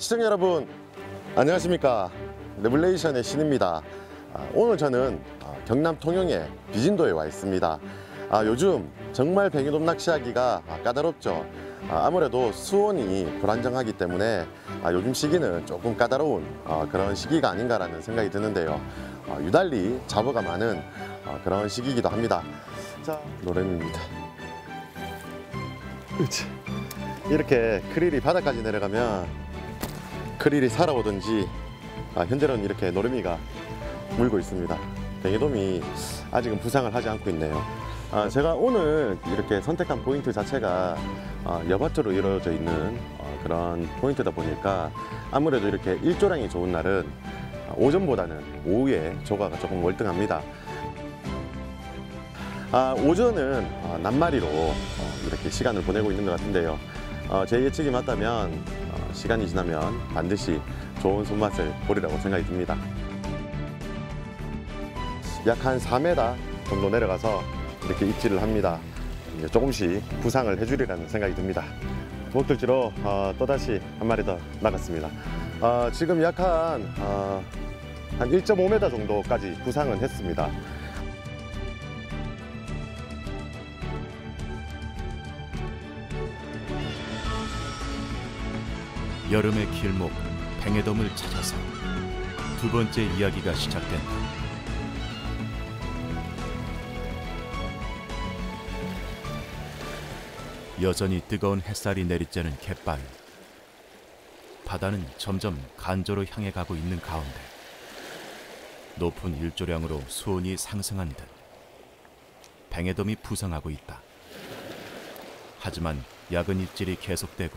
시청자 여러분 안녕하십니까. 레블레이션의 신입니다. 오늘 저는 경남 통영의 비진도에 와 있습니다. 요즘 정말 뱅에돔 낚시하기가 까다롭죠. 아무래도 수온이 불안정하기 때문에 요즘 시기는 조금 까다로운 그런 시기가 아닌가라는 생각이 드는데요. 유달리 잡어가 많은 그런 시기이기도 합니다. 자, 노래입니다. 이렇게 크릴이 바닥까지 내려가면 크릴이 살아오든지 현재는 이렇게 노래미가 물고 있습니다. 뱅에돔이 아직은 부상을 하지 않고 있네요. 제가 오늘 이렇게 선택한 포인트 자체가 여밭으로 이루어져 있는 그런 포인트다 보니까 아무래도 이렇게 일조량이 좋은 날은 오전보다는 오후에 조과가 조금 월등합니다. 오전은 낱마리로 이렇게 시간을 보내고 있는 것 같은데요. 제 예측이 맞다면 시간이 지나면 반드시 좋은 손맛을 보리라고 생각이 듭니다. 약 한 4m 정도 내려가서 이렇게 입질을 합니다. 이제 조금씩 부상을 해주리라는 생각이 듭니다. 목들지로 또다시 한 마리 더 나갔습니다. 지금 약 한 1.5m 정도까지 부상은 했습니다. 여름의 길목 뱅에돔을 찾아서 두 번째 이야기가 시작된다. 여전히 뜨거운 햇살이 내리쬐는 갯바위. 바다는 점점 간조로 향해 가고 있는 가운데 높은 일조량으로 수온이 상승한 듯 뱅에돔이 부상하고 있다. 하지만 야근 입질이 계속되고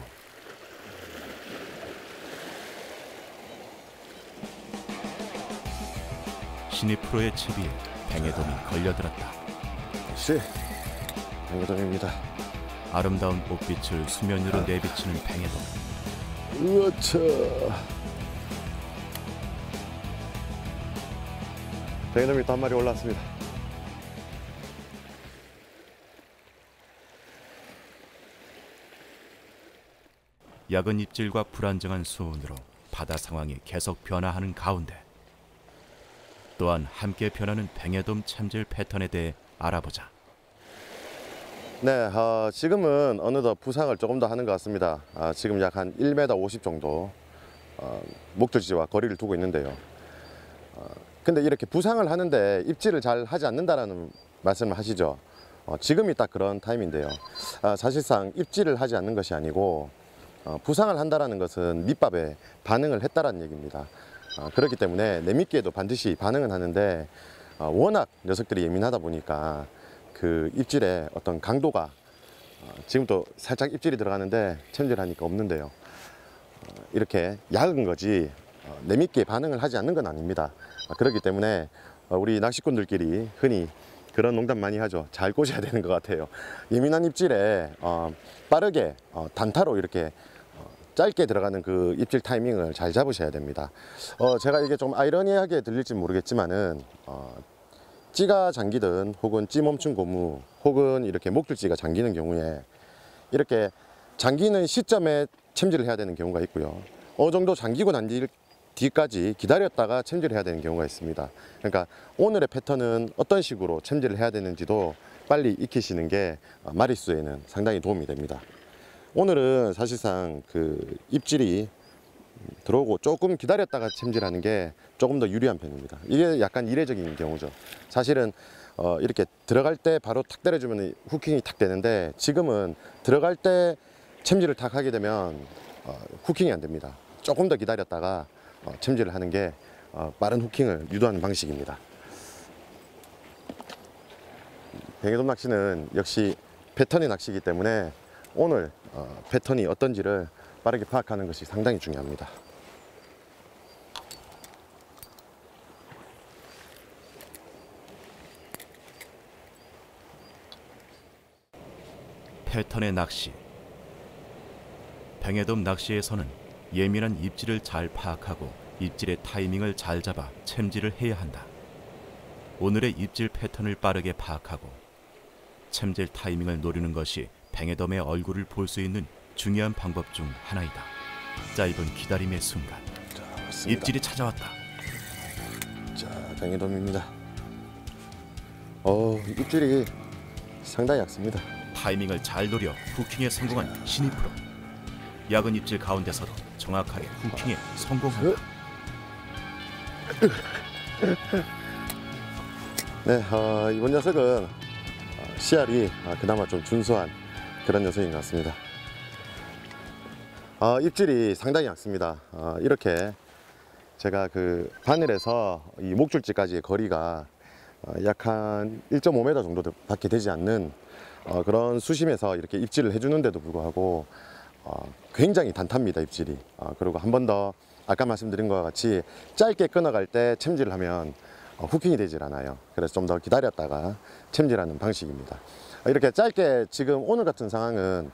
신입 프로의 채비에 뱅에돔이 걸려들었다. 역시 뱅에돔입니다. 아름다운 옷빛을 수면 위로 내비치는 뱅에돔. 으차. 뱅에돔이 또 한 마리 올라왔습니다. 야근 입질과 불안정한 수온으로 바다 상황이 계속 변화하는 가운데 또한 함께 변하는 뱅에돔 참질 패턴에 대해 알아보자. 네, 지금은 어느덧 부상을 조금 더 하는 것 같습니다. 지금 약 한 1m 50 정도 목줄지와 거리를 두고 있는데요. 근데 이렇게 부상을 하는데 입질을 잘 하지 않는다라는 말씀을 하시죠. 지금이 딱 그런 타임인데요. 사실상 입질을 하지 않는 것이 아니고 부상을 한다라는 것은 밑밥에 반응을 했다라는 얘기입니다. 그렇기 때문에 내미끼에도 반드시 반응은 하는데 워낙 녀석들이 예민하다 보니까 그 입질의 어떤 강도가 지금도 살짝 입질이 들어가는데 챔질하니까 없는데요. 이렇게 약은 거지 내미끼에 반응을 하지 않는 건 아닙니다. 그렇기 때문에 우리 낚시꾼들끼리 흔히 그런 농담 많이 하죠. 잘 꽂아야 되는 것 같아요. 예민한 입질에 빠르게 단타로 이렇게 짧게 들어가는 그 입질 타이밍을 잘 잡으셔야 됩니다. 제가 이게 좀 아이러니하게 들릴지 모르겠지만은 찌가 잠기든 혹은 찌 멈춘 고무 혹은 이렇게 목줄찌가 잠기는 경우에 이렇게 잠기는 시점에 챔질을 해야 되는 경우가 있고요. 어느 정도 잠기고 난 뒤까지 기다렸다가 챔질을 해야 되는 경우가 있습니다. 그러니까 오늘의 패턴은 어떤 식으로 챔질을 해야 되는지도 빨리 익히시는 게 마리수에는 상당히 도움이 됩니다. 오늘은 사실상 그 입질이 들어오고 조금 기다렸다가 챔질하는 게 조금 더 유리한 편입니다. 이게 약간 이례적인 경우죠. 사실은 이렇게 들어갈 때 바로 탁 때려주면 후킹이 탁 되는데 지금은 들어갈 때 챔질을 탁 하게 되면 후킹이 안 됩니다. 조금 더 기다렸다가 챔질을 하는 게 빠른 후킹을 유도하는 방식입니다. 뱅에돔 낚시는 역시 패턴의 낚시이기 때문에 오늘 패턴이 어떤지를 빠르게 파악하는 것이 상당히 중요합니다. 패턴의 낚시. 뱅에돔 낚시에서는 예민한 입질을 잘 파악하고 입질의 타이밍을 잘 잡아 챔질을 해야 한다. 오늘의 입질 패턴을 빠르게 파악하고 챔질 타이밍을 노리는 것이 뱅에돔의 얼굴을 볼 수 있는 중요한 방법 중 하나이다. 짧은 기다림의 순간 자, 맞습니다. 입질이 찾아왔다. 자, 뱅에돔입니다. 입질이 상당히 얕습니다. 타이밍을 잘 노려 후킹에 성공한 신입 프로. 야근 입질 가운데서도 정확하게 후킹에 성공한다. 네, 이번 녀석은 CR이 그나마 좀 준수한 그런 녀석인 것 같습니다. 입질이 상당히 얕습니다. 이렇게 제가 그 바늘에서 이 목줄지까지의 거리가 약 한 1.5m 정도밖에 되지 않는 그런 수심에서 이렇게 입질을 해주는데도 불구하고 굉장히 단탑니다, 입질이. 그리고 한 번 더 아까 말씀드린 것과 같이 짧게 끊어갈 때 챔질을 하면 후킹이 되질 않아요. 그래서 좀 더 기다렸다가 챔질하는 방식입니다. 이렇게 짧게 지금 오늘 같은 상황은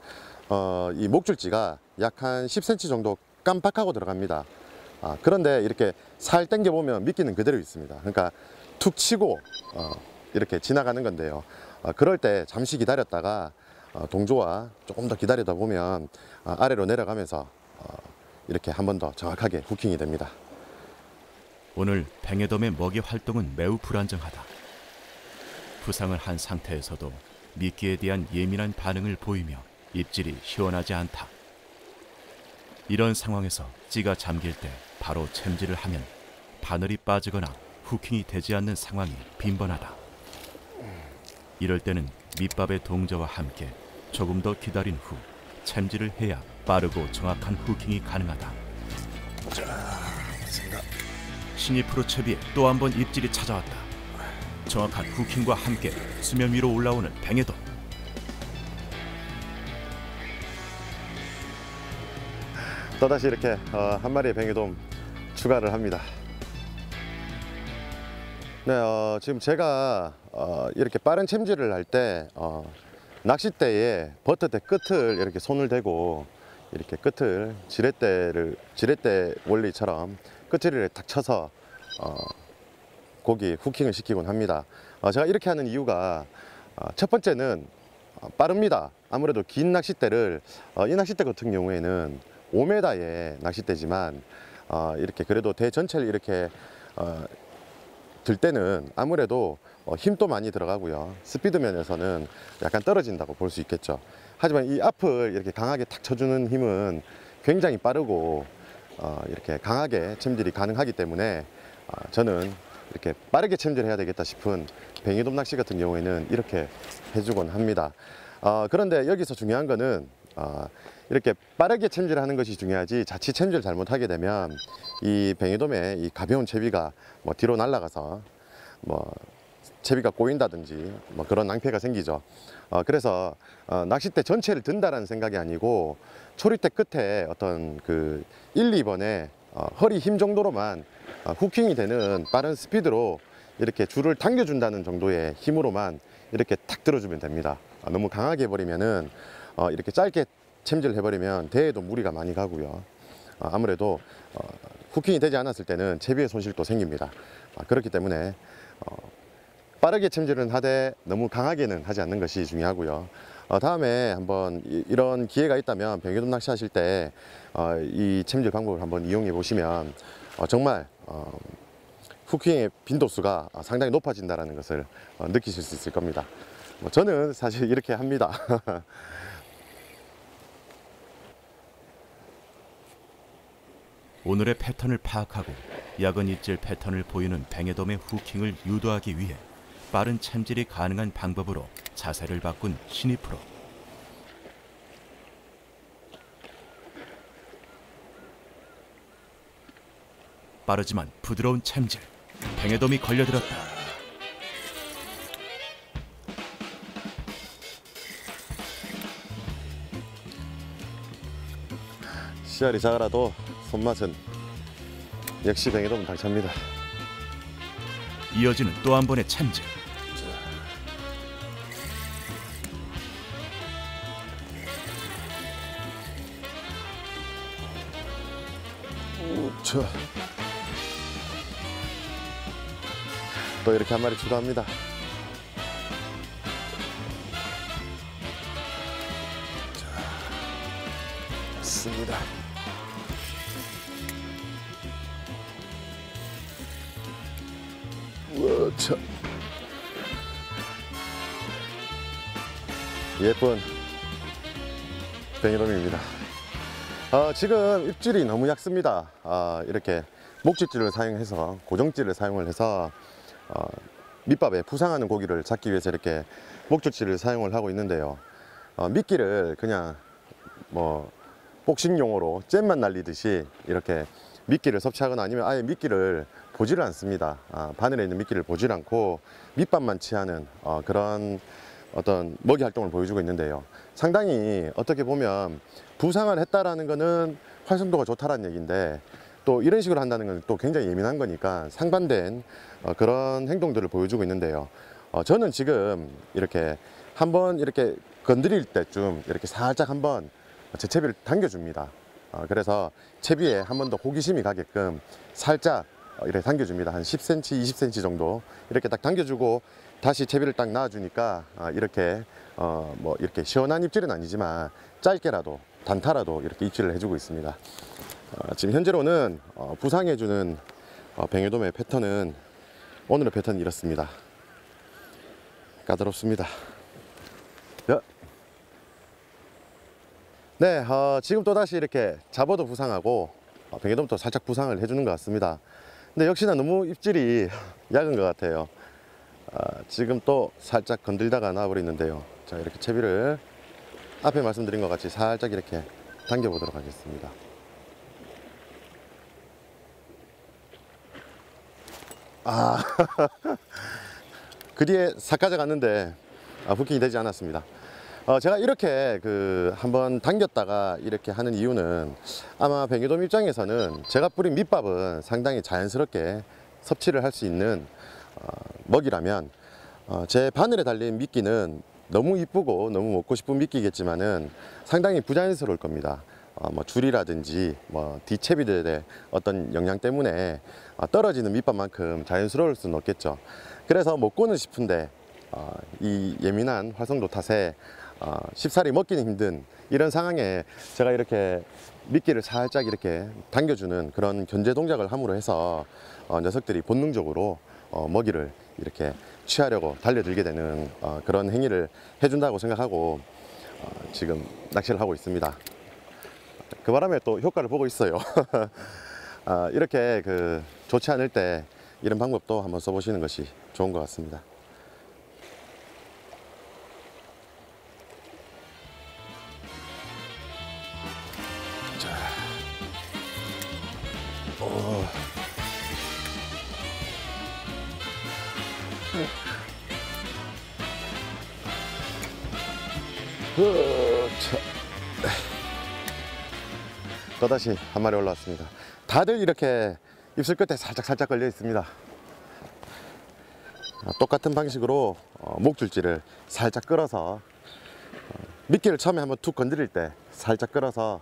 이 목줄지가 약 한 10cm 정도 깜빡하고 들어갑니다. 그런데 이렇게 살 당겨 보면 미끼는 그대로 있습니다. 그러니까 툭 치고 이렇게 지나가는 건데요. 그럴 때 잠시 기다렸다가 동조와 조금 더 기다리다 보면 아래로 내려가면서 이렇게 한 번 더 정확하게 후킹이 됩니다. 오늘 뱅에돔의 먹이 활동은 매우 불안정하다. 부상을 한 상태에서도 미끼에 대한 예민한 반응을 보이며 입질이 시원하지 않다. 이런 상황에서 찌가 잠길 때 바로 챔질을 하면 바늘이 빠지거나 후킹이 되지 않는 상황이 빈번하다. 이럴 때는 밑밥의 동저와 함께 조금 더 기다린 후 챔질을 해야 빠르고 정확한 후킹이 가능하다. 신입 프로 채비에 또 한 번 입질이 찾아왔다. 정확한 후킹과 함께 수면 위로 올라오는 뱅에돔. 또다시 이렇게 한 마리의 뱅에돔 추가를 합니다. 네, 지금 제가 이렇게 빠른 챔질을 할 때 낚싯대에 버터대 끝을 이렇게 손을 대고 이렇게 끝을 지렛대 원리처럼 끝을 이렇게 탁 쳐서 고기 후킹을 시키곤 합니다. 제가 이렇게 하는 이유가 첫 번째는 빠릅니다. 아무래도 긴 낚싯대를 이 낚싯대 같은 경우에는 5m의 낚싯대지만 이렇게 그래도 대 전체를 이렇게 들 때는 아무래도 힘도 많이 들어가고요. 스피드 면에서는 약간 떨어진다고 볼 수 있겠죠. 하지만 이 앞을 이렇게 강하게 탁 쳐주는 힘은 굉장히 빠르고 이렇게 강하게 챔질이 가능하기 때문에 저는 이렇게 빠르게 챔질해야 되겠다 싶은 뱅에돔 낚시 같은 경우에는 이렇게 해주곤 합니다. 그런데 여기서 중요한 거는 이렇게 빠르게 챔질하는 것이 중요하지 자칫 챔질 잘못하게 되면 이 뱅에돔의 이 가벼운 채비가 뭐 뒤로 날아가서 뭐 채비가 꼬인다든지 뭐 그런 낭패가 생기죠. 그래서 낚싯대 전체를 든다라는 생각이 아니고 초리대 끝에 어떤 그 1, 2번에 허리 힘 정도로만 후킹이 되는 빠른 스피드로 이렇게 줄을 당겨준다는 정도의 힘으로만 이렇게 탁 들어주면 됩니다. 너무 강하게 해버리면은 이렇게 짧게 챔질을 해버리면 대에도 무리가 많이 가고요. 아무래도 후킹이 되지 않았을 때는 채비의 손실도 생깁니다. 그렇기 때문에 빠르게 챔질은 하되 너무 강하게는 하지 않는 것이 중요하고요. 다음에 한번 이런 기회가 있다면 뱅에돔 낚시 하실 때 이 챔질 방법을 한번 이용해 보시면 정말 후킹의 빈도수가 상당히 높아진다는 것을 느끼실 수 있을 겁니다. 저는 사실 이렇게 합니다. 오늘의 패턴을 파악하고 야근 입질 패턴을 보이는 뱅에돔의 후킹을 유도하기 위해 빠른 챔질이 가능한 방법으로 자세를 바꾼 신입 프로. 빠르지만 부드러운 챔질. 뱅에돔이 걸려들었다. 씨알이 작아도 손맛은 역시 뱅에돔은 당차입니다. 이어지는 또 한 번의 챔질. 우차. 또 이렇게 한 마리 추가합니다. 자, 맞습니다. 으차. 예쁜 뱅에돔입니다. 지금 입질이 너무 얕습니다. 이렇게 목줄질을 사용해서 고정질을 사용을 해서 밑밥에 부상하는 고기를 잡기 위해서 이렇게 목줄질을 사용을 하고 있는데요. 미끼를 그냥 뭐 복식용으로 잼만 날리듯이 이렇게 미끼를 섭취하거나 아니면 아예 미끼를 보지를 않습니다. 바늘에 있는 미끼를 보질 않고 밑밥만 취하는 그런 어떤 먹이 활동을 보여주고 있는데요. 상당히 어떻게 보면 부상을 했다라는 거는 활성도가 좋다라는 얘기인데, 또 이런 식으로 한다는 건 또 굉장히 예민한 거니까 상반된 그런 행동들을 보여주고 있는데요. 저는 지금 이렇게 한번 이렇게 건드릴 때쯤 이렇게 살짝 한번 제 채비를 당겨줍니다. 그래서 채비에 한 번 더 호기심이 가게끔 살짝 이렇게 당겨줍니다. 한 10cm, 20cm 정도 이렇게 딱 당겨주고 다시 채비를 딱 놔주니까 이렇게 뭐 이렇게 시원한 입질은 아니지만 짧게라도 단타라도 이렇게 입질을 해주고 있습니다. 지금 현재로는 부상해주는 뱅에돔의 패턴은 오늘의 패턴이 이렇습니다. 까다롭습니다. 네, 지금 또다시 이렇게 잡아도 부상하고 뱅에돔도 살짝 부상을 해주는 것 같습니다. 근데 역시나 너무 입질이 얕은 것 같아요. 지금 또 살짝 건들다가 나와버리는데요. 자, 이렇게 채비를 앞에 말씀드린 것 같이 살짝 이렇게 당겨 보도록 하겠습니다. 그 뒤에 싹 가져갔는데 부킹이 되지 않았습니다. 제가 이렇게 한번 당겼다가 이렇게 하는 이유는 아마 뱅에돔 입장에서는 제가 뿌린 밑밥은 상당히 자연스럽게 섭취를 할 수 있는 먹이라면, 제 바늘에 달린 미끼는 너무 이쁘고 너무 먹고 싶은 미끼겠지만은 상당히 부자연스러울 겁니다. 뭐 줄이라든지 뭐 뒤채비들의 어떤 영향 때문에 떨어지는 밑밥만큼 자연스러울 수는 없겠죠. 그래서 먹고는 싶은데 이 예민한 활성도 탓에 쉽사리 먹기는 힘든 이런 상황에 제가 이렇게 미끼를 살짝 이렇게 당겨주는 그런 견제 동작을 함으로 해서 녀석들이 본능적으로 먹이를 이렇게 취하려고 달려들게 되는 그런 행위를 해준다고 생각하고 지금 낚시를 하고 있습니다. 그 바람에 또 효과를 보고 있어요. 이렇게 좋지 않을 때 이런 방법도 한번 써보시는 것이 좋은 것 같습니다. 자, 또다시 한 마리 올라왔습니다. 다들 이렇게 입술 끝에 살짝 걸려 있습니다. 똑같은 방식으로 목줄지를 살짝 끌어서 미끼를 처음에 한번 툭 건드릴 때 살짝 끌어서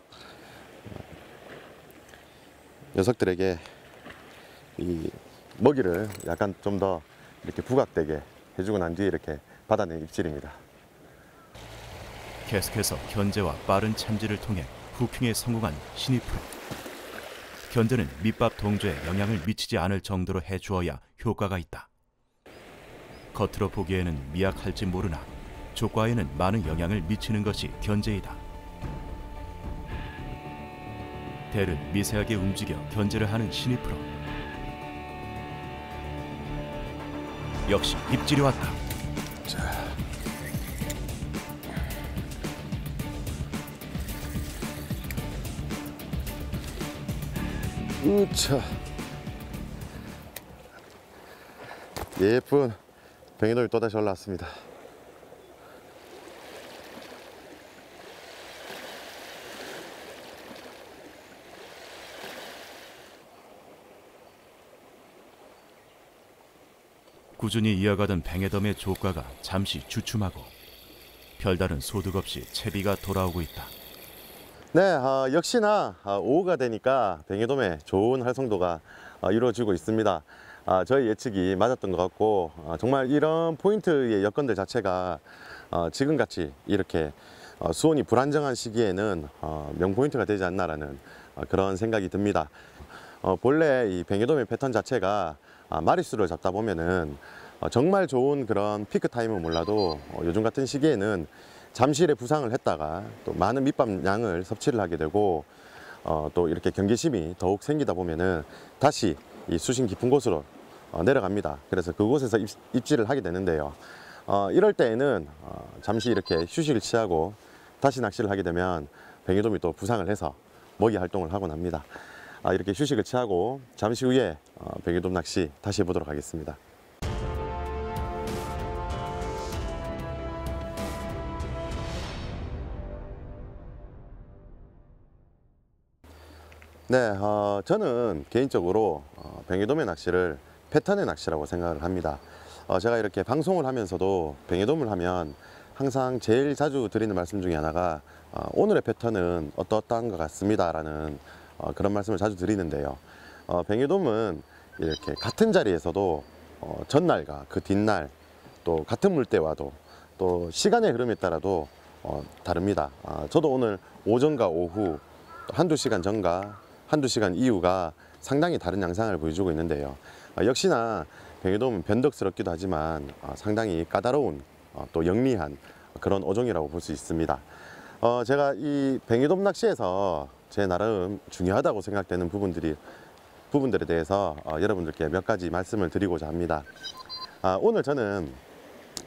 녀석들에게 이 먹이를 약간 좀 더 이렇게 부각되게 해주고 난 뒤에 이렇게 받아낸 입질입니다. 계속해서 견제와 빠른 참지를 통해 후킹에 성공한 신입 프로. 견제는 밑밥 동조에 영향을 미치지 않을 정도로 해주어야 효과가 있다. 겉으로 보기에는 미약할지 모르나 조과에는 많은 영향을 미치는 것이 견제이다. 대를 미세하게 움직여 견제를 하는 신입 프로. 역시 입질이 왔다. 자. 우차. 예쁜 뱅에돔이 또다시 올라왔습니다. 꾸준히 이어가던 뱅에돔의 조과가 잠시 주춤하고 별다른 소득 없이 채비가 돌아오고 있다. 네, 역시나 오후가 되니까 뱅에돔의 좋은 활성도가 이루어지고 있습니다. 저희 예측이 맞았던 것 같고, 정말 이런 포인트의 여건들 자체가 지금같이 이렇게 수온이 불안정한 시기에는 명포인트가 되지 않나라는 그런 생각이 듭니다. 본래 이 뱅에돔의 패턴 자체가 마리수를 잡다 보면은 정말 좋은 그런 피크 타임은 몰라도 요즘 같은 시기에는 잠실에 부상을 했다가 또 많은 밑밥 양을 섭취를 하게 되고 또 이렇게 경계심이 더욱 생기다 보면은 다시 이 수심 깊은 곳으로 내려갑니다. 그래서 그곳에서 입질을 하게 되는데요. 이럴 때에는 잠시 이렇게 휴식을 취하고 다시 낚시를 하게 되면 뱅에돔이 또 부상을 해서 먹이 활동을 하곤 합니다. 이렇게 휴식을 취하고 잠시 후에 뱅에돔 낚시 다시 해보도록 하겠습니다. 네, 저는 개인적으로 뱅에돔의 낚시를 패턴의 낚시라고 생각을 합니다. 제가 이렇게 방송을 하면서도 뱅에돔을 하면 항상 제일 자주 드리는 말씀 중에 하나가 오늘의 패턴은 어떠한 것 같습니다 라는 그런 말씀을 자주 드리는데요. 뱅에돔은 이렇게 같은 자리에서도 전날과 그 뒷날 또 같은 물때와도 또 시간의 흐름에 따라도 다릅니다. 저도 오늘 오전과 오후 한두 시간 전과 한두 시간 이후가 상당히 다른 양상을 보여주고 있는데요. 역시나 뱅에돔은 변덕스럽기도 하지만 상당히 까다로운 또 영리한 그런 어종이라고 볼 수 있습니다. 제가 이 뱅에돔 낚시에서 제 나름 중요하다고 생각되는 부분들에 대해서 여러분들께 몇 가지 말씀을 드리고자 합니다. 오늘 저는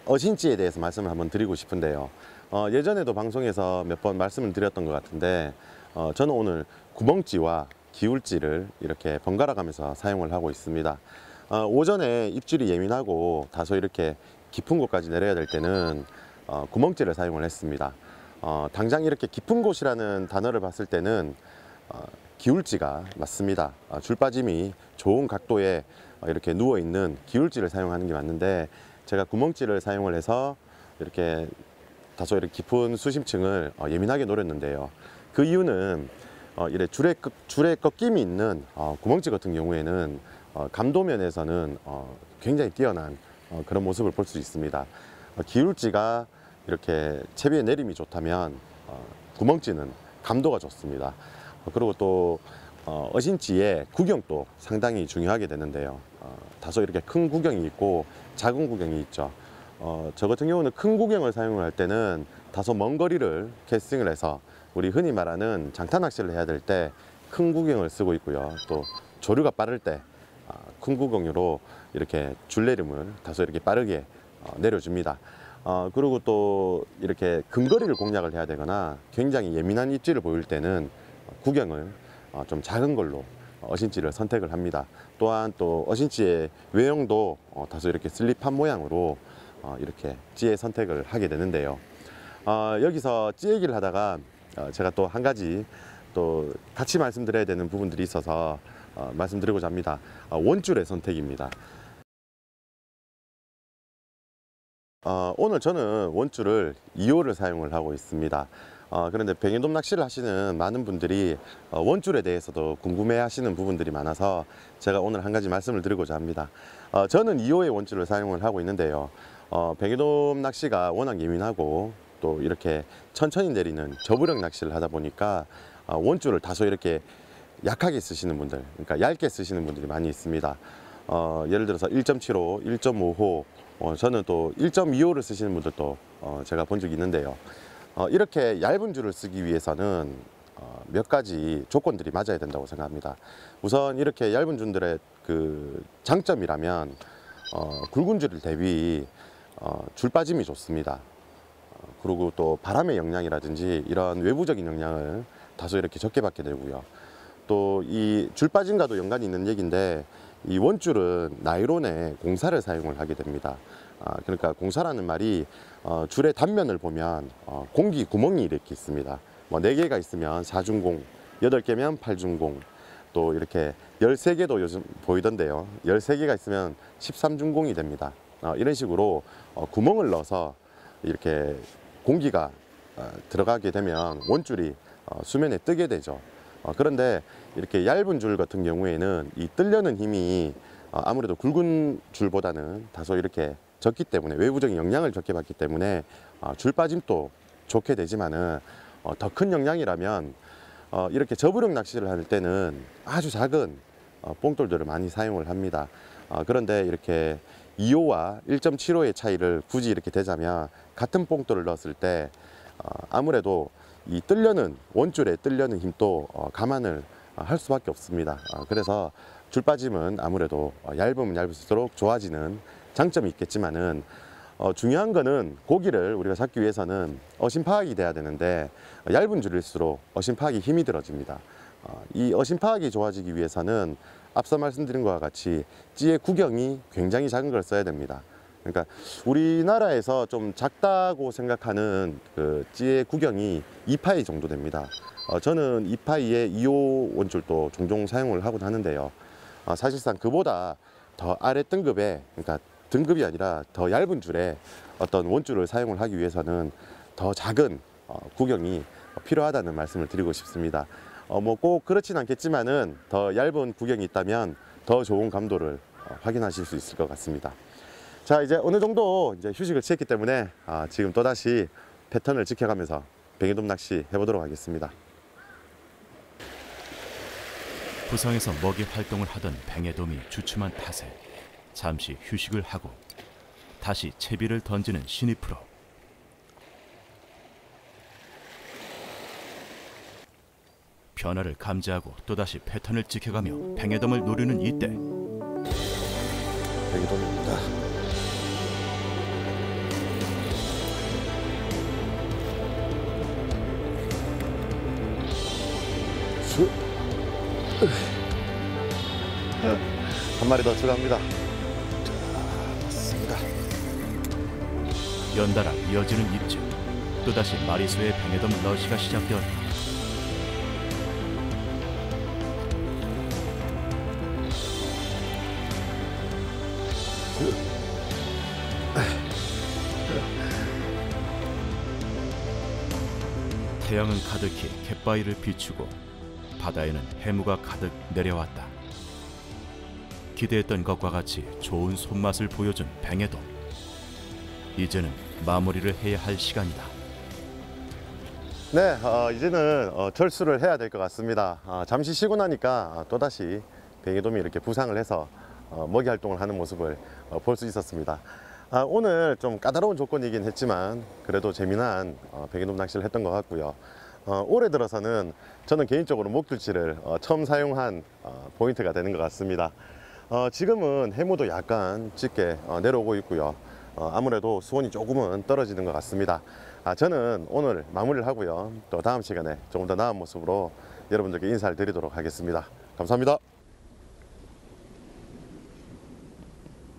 어신지에 대해서 말씀을 한번 드리고 싶은데요. 예전에도 방송에서 몇 번 말씀을 드렸던 것 같은데 저는 오늘 구멍찌와 기울찌를 이렇게 번갈아 가면서 사용을 하고 있습니다. 오전에 입질이 예민하고 다소 이렇게 깊은 곳까지 내려야 될 때는 구멍찌를 사용을 했습니다. 당장 이렇게 깊은 곳이라는 단어를 봤을 때는 기울찌가 맞습니다. 줄 빠짐이 좋은 각도에 이렇게 누워있는 기울찌를 사용하는 게 맞는데 제가 구멍찌를 사용을 해서 이렇게 다소 이렇게 깊은 수심층을 예민하게 노렸는데요. 그 이유는 이래 줄에 꺾임이 있는 구멍찌 같은 경우에는 감도면에서는 굉장히 뛰어난 그런 모습을 볼 수 있습니다. 기울찌가 이렇게 채비의 내림이 좋다면 구멍찌는 감도가 좋습니다. 그리고 또 어신찌의 구경도 상당히 중요하게 되는데요. 다소 이렇게 큰 구경이 있고 작은 구경이 있죠. 저 같은 경우는 큰 구경을 사용할 때는 다소 먼 거리를 캐스팅을 해서 우리 흔히 말하는 장타 낚시를 해야 될 때 큰 구경을 쓰고 있고요. 또 조류가 빠를 때 큰 구경으로 이렇게 줄내림을 다소 이렇게 빠르게 내려줍니다. 그리고 또 이렇게 근거리를 공략을 해야 되거나 굉장히 예민한 입질을 보일 때는 구경을 좀 작은 걸로 어신찌를 선택을 합니다. 또한 또 어신찌의 외형도 다소 이렇게 슬립한 모양으로 이렇게 찌의 선택을 하게 되는데요. 여기서 찌 얘기를 하다가 제가 또 한 가지 또 같이 말씀드려야 되는 부분들이 있어서 말씀드리고자 합니다. 원줄의 선택입니다. 오늘 저는 원줄을 2호를 사용을 하고 있습니다. 그런데 뱅에돔 낚시를 하시는 많은 분들이 원줄에 대해서도 궁금해 하시는 부분들이 많아서 제가 오늘 한 가지 말씀을 드리고자 합니다. 저는 2호의 원줄을 사용을 하고 있는데요. 뱅에돔 낚시가 워낙 예민하고 또 이렇게 천천히 내리는 저부력 낚시를 하다 보니까 원줄을 다소 이렇게 약하게 쓰시는 분들, 그러니까 얇게 쓰시는 분들이 많이 있습니다. 예를 들어서 1.75, 1.5호, 저는 또 1.25를 쓰시는 분들도 제가 본 적이 있는데요. 이렇게 얇은 줄을 쓰기 위해서는 몇 가지 조건들이 맞아야 된다고 생각합니다. 우선 이렇게 얇은 줄들의 그 장점이라면 굵은 줄을 대비 줄 빠짐이 좋습니다. 그리고 또 바람의 영향이라든지 이런 외부적인 영향을 다소 이렇게 적게 받게 되고요. 또 이 줄 빠짐과도 연관이 있는 얘기인데 이 원줄은 나이론의 공사를 사용을 하게 됩니다. 그러니까 공사라는 말이 줄의 단면을 보면 공기 구멍이 이렇게 있습니다. 뭐 4개가 있으면 4중공, 8개면 8중공, 또 이렇게 13개도 요즘 보이던데요. 13개가 있으면 13중공이 됩니다. 이런 식으로 구멍을 넣어서 이렇게 공기가 들어가게 되면 원줄이 수면에 뜨게 되죠. 그런데 이렇게 얇은 줄 같은 경우에는 이 뜨려는 힘이 아무래도 굵은 줄보다는 다소 이렇게 적기 때문에 외부적인 영향을 적게 받기 때문에 줄 빠짐도 좋게 되지만은 더 큰 영향이라면 이렇게 저부력 낚시를 할 때는 아주 작은 뽕돌들을 많이 사용을 합니다. 그런데 이렇게 2호와 1.75의 차이를 굳이 이렇게 대자면, 같은 뽕돌을 넣었을 때 아무래도 이 뜰려는 원줄에 뜰려는 힘도 감안을 할 수밖에 없습니다. 그래서 줄 빠짐은 아무래도 얇으면 얇을수록 좋아지는 장점이 있겠지만은, 중요한 거는 고기를 우리가 잡기 위해서는 어심 파악이 돼야 되는데, 얇은 줄일수록 어심 파악이 힘이 들어집니다. 이 어심 파악이 좋아지기 위해서는 앞서 말씀드린 것과 같이 찌의 구경이 굉장히 작은 걸 써야 됩니다. 그러니까 우리나라에서 좀 작다고 생각하는 그 찌의 구경이 2파이 정도 됩니다. 저는 2파이의 2호 원줄도 종종 사용을 하곤 하는데요. 사실상 그보다 더 아래 등급의, 그러니까 등급이 아니라 더 얇은 줄에 어떤 원줄을 사용을 하기 위해서는 더 작은 구경이 필요하다는 말씀을 드리고 싶습니다. 뭐 꼭 그렇진 않겠지만은 더 얇은 구경이 있다면 더 좋은 감도를 확인하실 수 있을 것 같습니다. 자, 이제 어느 정도 이제 휴식을 취했기 때문에 지금 또다시 패턴을 지켜가면서 뱅에돔 낚시 해보도록 하겠습니다. 부상에서 먹이 활동을 하던 뱅에돔이 주춤한 탓에 잠시 휴식을 하고 다시 채비를 던지는 신입 프로. 변화를 감지하고 또다시 패턴을 지켜가며 뱅에돔을 노리는 이때 뱅에돔입니다. 한 마리 더 추가합니다. 맞습니다. 연달아 이어지는 입질. 또다시 마리수의 뱅에돔 러시가 시작되었다. 태양은 가득히 갯바위를 비추고 바다에는 해무가 가득 내려왔다. 기대했던 것과 같이 좋은 손맛을 보여준 뱅에돔. 이제는 마무리를 해야 할 시간이다. 네, 이제는 철수를 해야 될 것 같습니다. 잠시 쉬고 나니까 또다시 뱅에돔이 이렇게 부상을 해서 먹이 활동을 하는 모습을 볼 수 있었습니다. 오늘 좀 까다로운 조건이긴 했지만 그래도 재미난 뱅에돔 낚시를 했던 것 같고요. 올해 들어서는 저는 개인적으로 목줄치를 처음 사용한 포인트가 되는 것 같습니다. 지금은 해무도 약간 짙게 내려오고 있고요. 아무래도 수온이 조금은 떨어지는 것 같습니다. 저는 오늘 마무리를 하고요. 또 다음 시간에 조금 더 나은 모습으로 여러분들께 인사를 드리도록 하겠습니다. 감사합니다.